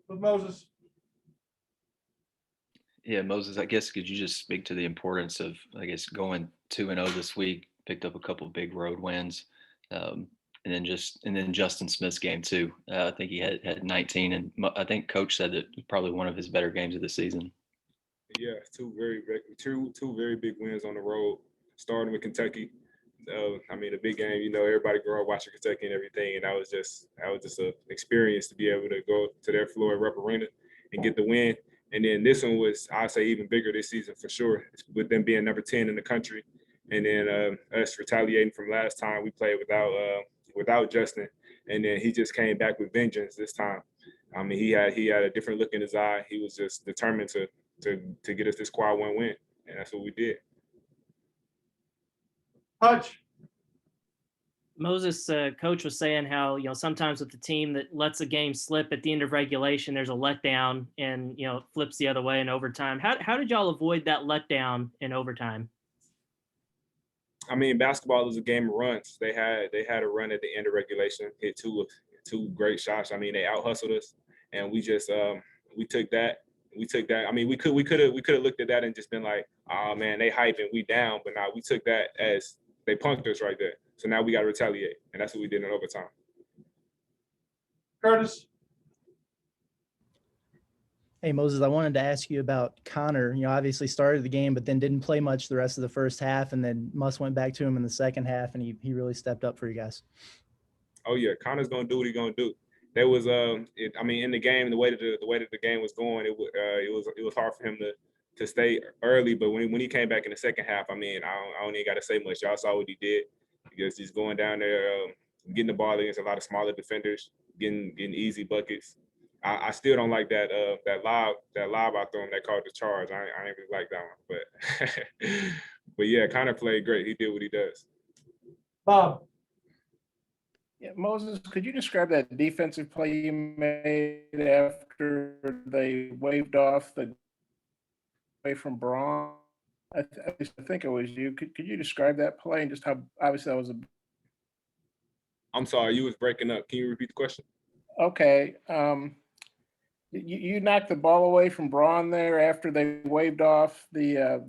with Moses. Yeah, Moses, I guess could you just speak to the importance of, I guess, going 2-0 this week, picked up a couple big road wins, um, and then Justin Smith's game too. I think he had 19, and I think Coach said that it was probably one of his better games of the season. Yeah, two very big wins on the road, starting with Kentucky. I mean, a big game. You know, everybody grew up watching Kentucky and everything, and that was just an experience to be able to go to their Floyd Rupp Arena and get the win. And then this one was, I'd say, even bigger this season for sure, with them being number 10 in the country, and then us retaliating from last time we played without Justin, and then he just came back with vengeance this time. I mean, he had a different look in his eye. He was just determined to get us this quad one win, and that's what we did. Hutch. Moses, coach was saying how, sometimes with the team that lets a game slip at the end of regulation, there's a letdown and, it flips the other way in overtime. How did y'all avoid that letdown in overtime? I mean, basketball is a game of runs. They had a run at the end of regulation, hit two great shots. I mean, they out hustled us, and we just we took that. We took that. I mean, we could have looked at that and just been like, oh man, they hyping, we down. But now we took that as they punked us right there. So now we got to retaliate, and that's what we did in overtime. Curtis. Hey, Moses, I wanted to ask you about Connor. Obviously started the game, but then didn't play much the rest of the first half, and then went back to him in the second half, and he really stepped up for you guys. Oh yeah, Connor's gonna do what he's gonna do. There was I mean, in the game, the way that the game was going, it was hard for him to stay early. But when he came back in the second half, I mean, I don't even got to say much. Y'all saw what he did. Because he's going down there, getting the ball against a lot of smaller defenders, getting easy buckets. I still don't like that lob out there that called the charge. I ain't really like that one, but yeah, Connor played great. He did what he does. Bob. Yeah, Moses, could you describe that defensive play you made after they waved off the away from Braun? I think it was you. Could you describe that play and just how obviously that was a. I'm sorry, you was breaking up. Can you repeat the question? Okay. You knocked the ball away from Braun there after they waved off the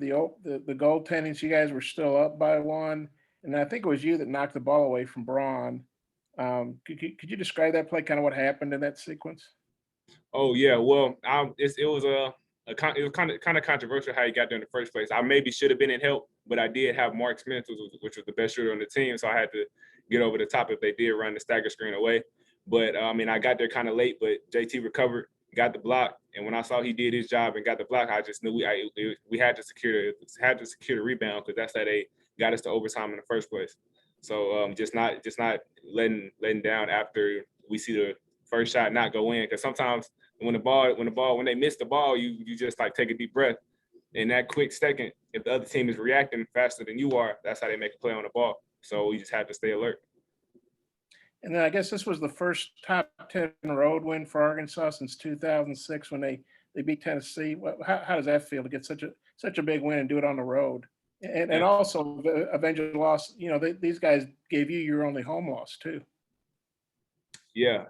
goaltending. So you guys were still up by one, and I think it was you that knocked the ball away from Braun. Could you describe that play? Kind of what happened in that sequence? Oh yeah, well, it was kind of controversial how he got there in the first place. I maybe should have been in help, but I did have Mark Smith, which was the best shooter on the team, so I had to get over the top if they did run the stagger screen away. But I mean, I got there kind of late, but JT recovered, got the block, and when I saw he did his job and got the block, I just knew we had to secure the rebound, because that's how they got us to overtime in the first place. So just not letting down after we see the first shot not go in, because sometimes when they miss the ball, you just like take a deep breath. In that quick second, if the other team is reacting faster than you are, that's how they make a play on the ball. So we just have to stay alert. And then I guess this was the first top 10 road win for Arkansas since 2006 when they beat Tennessee. How does that feel to get such a big win and do it on the road? And also avenge a loss. These guys gave you your only home loss too. Yeah.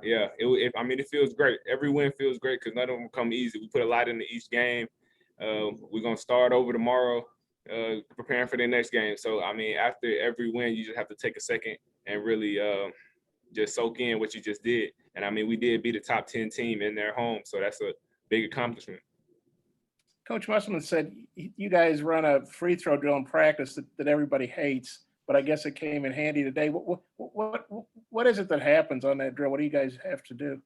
I mean, it feels great. Every win feels great because none of them come easy. We put a lot into each game. We're gonna start over tomorrow, preparing for the next game. So I mean, after every win, you just have to take a second and really just soak in what you just did. And I mean, we did beat a top 10 team in their home, so that's a big accomplishment. Coach Musselman said you guys run a free throw drill in practice that everybody hates, but I guess it came in handy today. What is it that happens on that drill? What do you guys have to do?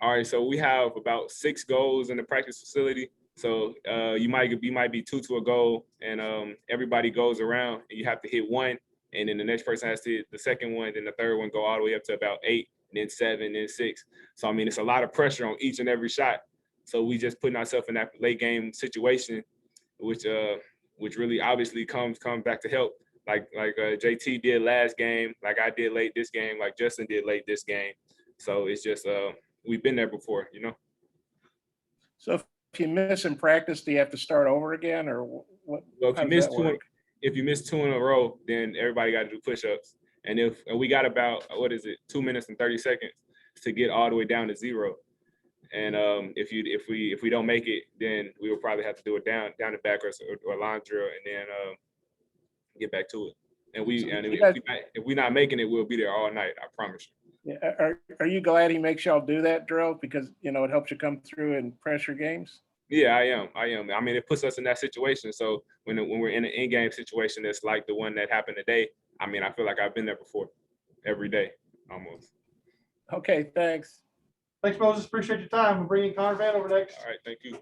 All right, so we have about 6 goals in the practice facility. So you might be 2 to a goal, and everybody goes around, and you have to hit one, and then the next person has to hit the second one, then the third one go all the way up to about 8, and then 7, then 6. So I mean, it's a lot of pressure on each and every shot. So we just putting ourselves in that late game situation, which really obviously comes back to help. Like JT did last game, like I did late this game, like Justin did late this game. So it's just we've been there before, So if you miss in practice, do you have to start over again, or what? Well, if you miss 2 in a row, then everybody got to do push-ups. And we got about 2 minutes and 30 seconds to get all the way down to 0. And if we don't make it, then we will probably have to do a down and back or line drill, and then get back to it. And if we're not making it, we'll be there all night. I promise you. Yeah, are you glad he makes y'all do that drill because it helps you come through in pressure games? Yeah, I am. I mean, it puts us in that situation. So when we're in an in-game situation that's like the one that happened today, I mean, I feel like I've been there before, every day, almost. Okay, thanks. Thanks, Moses. Appreciate your time. We'll bring in Conrad over next. All right, thank you.